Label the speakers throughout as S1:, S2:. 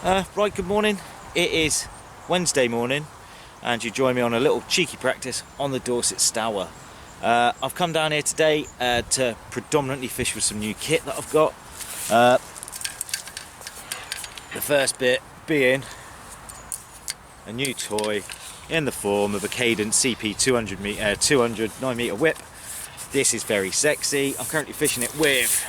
S1: Right, good morning. It is Wednesday morning and you join me on a little cheeky practice on the Dorset Stour. I've come down here today to predominantly fish with some new kit that I've got. The first bit being a new toy in the form of a Cadence CP 200 9-meter whip. This is very sexy. I'm currently fishing it with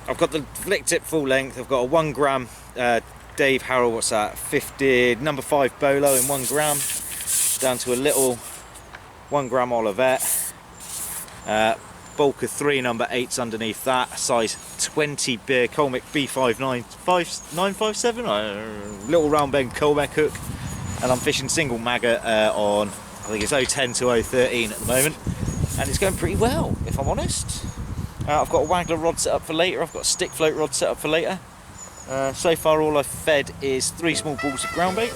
S1: I've got the flick tip full length. I've got a 1 gram Dave Harrell, what's that, 50 number 5 bolo in 1 gram, down to a little 1 gram Olivet, bulk of 3 number 8s underneath that, size 20 beer Colmic B59557, little round bend Colmic hook, and I'm fishing single maggot on, I think it's 010 to 013 at the moment, and it's going pretty well, if I'm honest. I've got a waggler rod set up for later, I've got a stick float rod set up for later. So far all I've fed is 3 small balls of ground bait.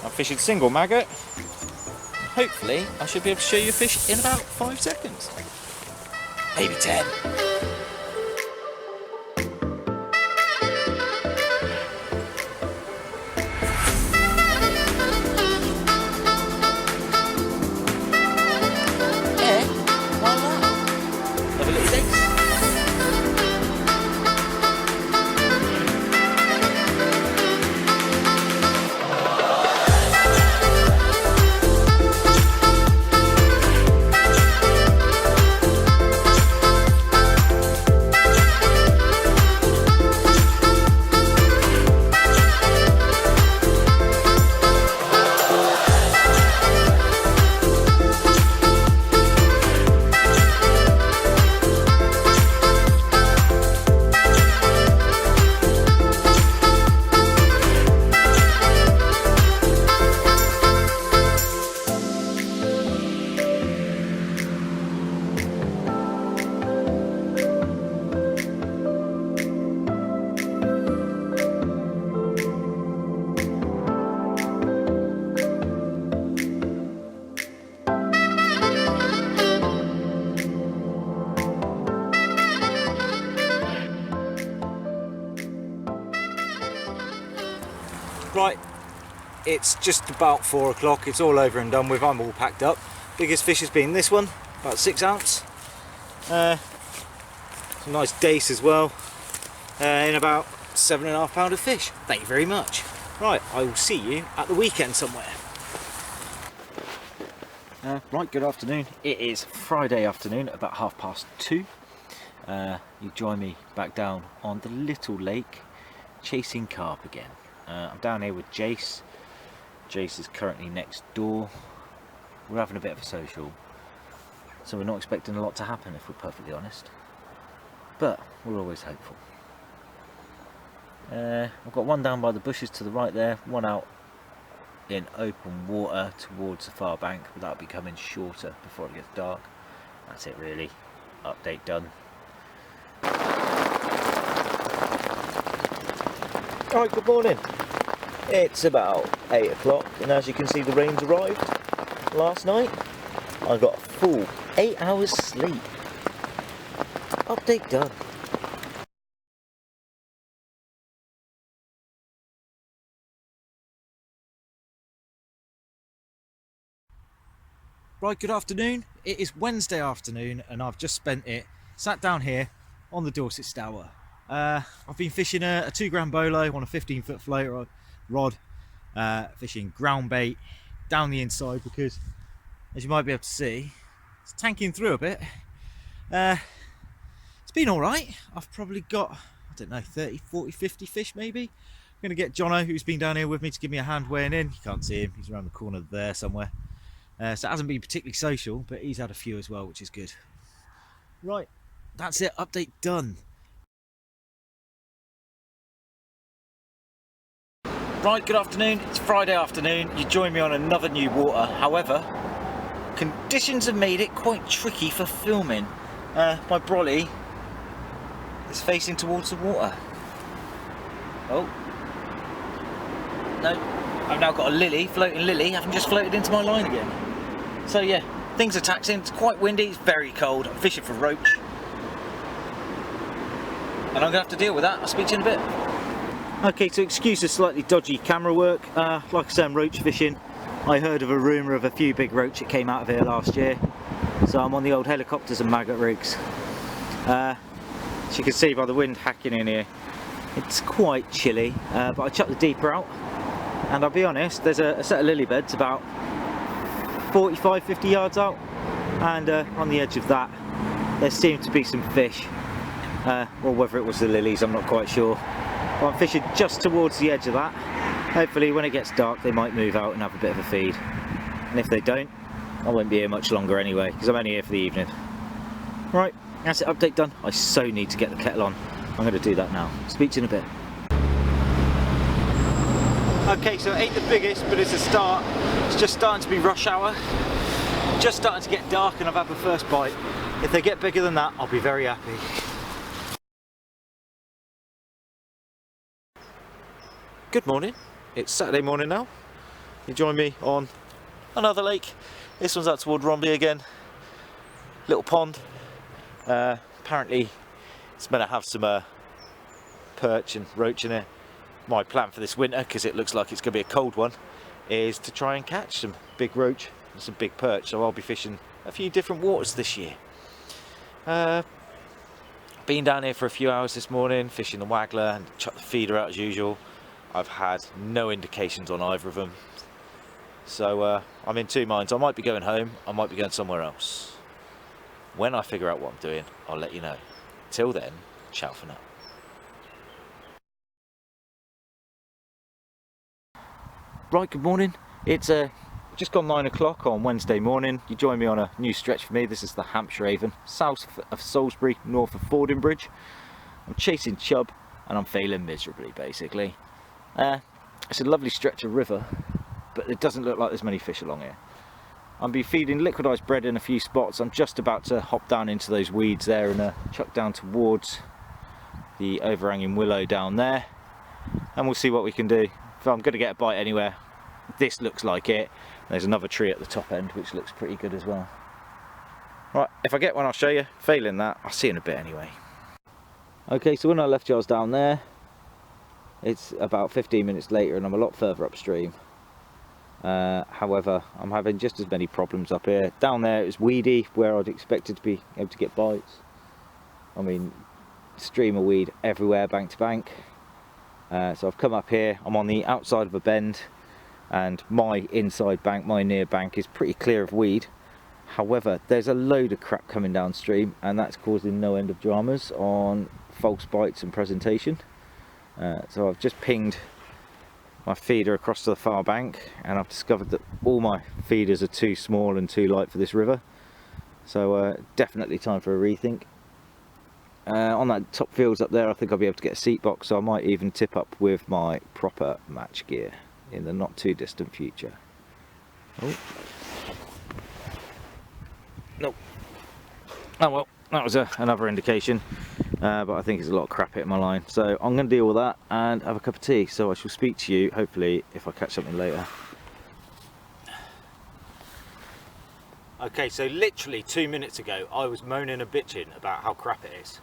S1: I'm fishing single maggot. Hopefully I should be able to show you a fish in about 5 seconds. Maybe 10. Right, it's just about 4 o'clock, it's all over and done with, I'm all packed up. Biggest fish has been this one, about 6 ounce. Some nice dace as well, in about 7.5 pound of fish. Thank you very much. Right, I will see you at the weekend somewhere. Right, good afternoon. It is Friday afternoon at about 2:30. You join me back down on the little lake, chasing carp again. I'm down here with Jace. Jace is currently next door. We're having a bit of a social, so we're not expecting a lot to happen if we're perfectly honest, but we're always hopeful. I've got one down by the bushes to the right there, one out in open water towards the far bank, but that'll be coming shorter before it gets dark. That's it really. Update done. Alright, good morning. It's about 8 o'clock and as you can see the rain's arrived. Last night I got a full 8 hours sleep. Update done. Right, good afternoon. It is Wednesday afternoon and I've just sat down here on the Dorset Stour. I've been fishing a 2 gram bolo on a 15-foot float rod, fishing ground bait down the inside because, as you might be able to see, it's tanking through a bit. It's been alright. I've probably got, I don't know, 30, 40, 50 fish maybe. I'm going to get Jono, who's been down here with me, to give me a hand weighing in. You can't see him, he's around the corner there somewhere. So it hasn't been particularly social, but he's had a few as well, which is good. Right, that's it, update done. Right, good afternoon. It's Friday afternoon. You join me on another new water. However, conditions have made it quite tricky for filming. My brolly is facing towards the water. Oh. No, I've now got a lily, floating lily, having just floated into my line again. So yeah, things are taxing. It's quite windy, it's very cold. I'm fishing for roach. And I'm going to have to deal with that. I'll speak to you in a bit. Okay, so excuse the slightly dodgy camera work. Like I say, I'm roach fishing. I heard of a rumour of a few big roach that came out of here last year. So I'm on the old helicopters and maggot rigs. As you can see by the wind hacking in here, it's quite chilly, but I chucked the deeper out. And I'll be honest, there's a set of lily beds about 45-50 yards out. And on the edge of that, there seemed to be some fish. Or whether it was the lilies, I'm not quite sure. But I'm fishing just towards the edge of that. Hopefully when it gets dark they might move out and have a bit of a feed. And if they don't, I won't be here much longer anyway, because I'm only here for the evening. Right, that's it, update done. I so need to get the kettle on. I'm going to do that now. Speak to you in a bit. Okay, so it ain't the biggest, but it's a start. It's just starting to be rush hour. Just starting to get dark and I've had the first bite. If they get bigger than that, I'll be very happy. Good morning. It's Saturday morning now. You join me on another lake. This one's out toward Romney again. Little pond. Apparently it's meant to have some perch and roach in it. My plan for this winter, because it looks like it's going to be a cold one, is to try and catch some big roach and some big perch. So I'll be fishing a few different waters this year. Been down here for a few hours this morning, fishing the waggler and chuck the feeder out as usual. I've had no indications on either of them. So I'm in two minds. I might be going home, I might be going somewhere else. When I figure out what I'm doing, I'll let you know. Till then, ciao for now. Right, good morning. It's just gone 9 o'clock on Wednesday morning. You join me on a new stretch for me. This is the Hampshire Avon, south of Salisbury, north of Fordingbridge. I'm chasing chub and I'm failing miserably, basically. It's a lovely stretch of river, but it doesn't look like there's many fish along here. I'll be feeding liquidised bread in a few spots. I'm just about to hop down into those weeds there and chuck down towards the overhanging willow down there, and we'll see what we can do. If I'm going to get a bite anywhere, this looks like it. There's another tree at the top end which looks pretty good as well. Right, if I get one I'll show you. Failing that, I'll see you in a bit anyway. Okay, so when I left you I was down there. It's about 15 minutes later and I'm a lot further upstream. However, I'm having just as many problems up here. Down there it was weedy, where I'd expected to be able to get bites. I mean, stream of weed everywhere, bank to bank. So I've come up here, I'm on the outside of a bend, and my inside bank, my near bank, is pretty clear of weed. However, there's a load of crap coming downstream, and that's causing no end of dramas on false bites and presentation. So I've just pinged my feeder across to the far bank, and I've discovered that all my feeders are too small and too light for this river. So definitely time for a rethink. On that top fields up there I think I'll be able to get a seat box, so I might even tip up with my proper match gear in the not too distant future. Oh. Nope. Oh well, that was another indication. But I think it's a lot of crap hitting my line, so I'm going to deal with that and have a cup of tea. So I shall speak to you hopefully if I catch something later. Okay, so literally 2 minutes ago I was moaning and bitching about how crap it is.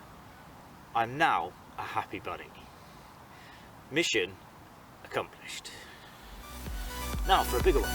S1: I'm now a happy bunny. Mission accomplished. Now for a bigger one.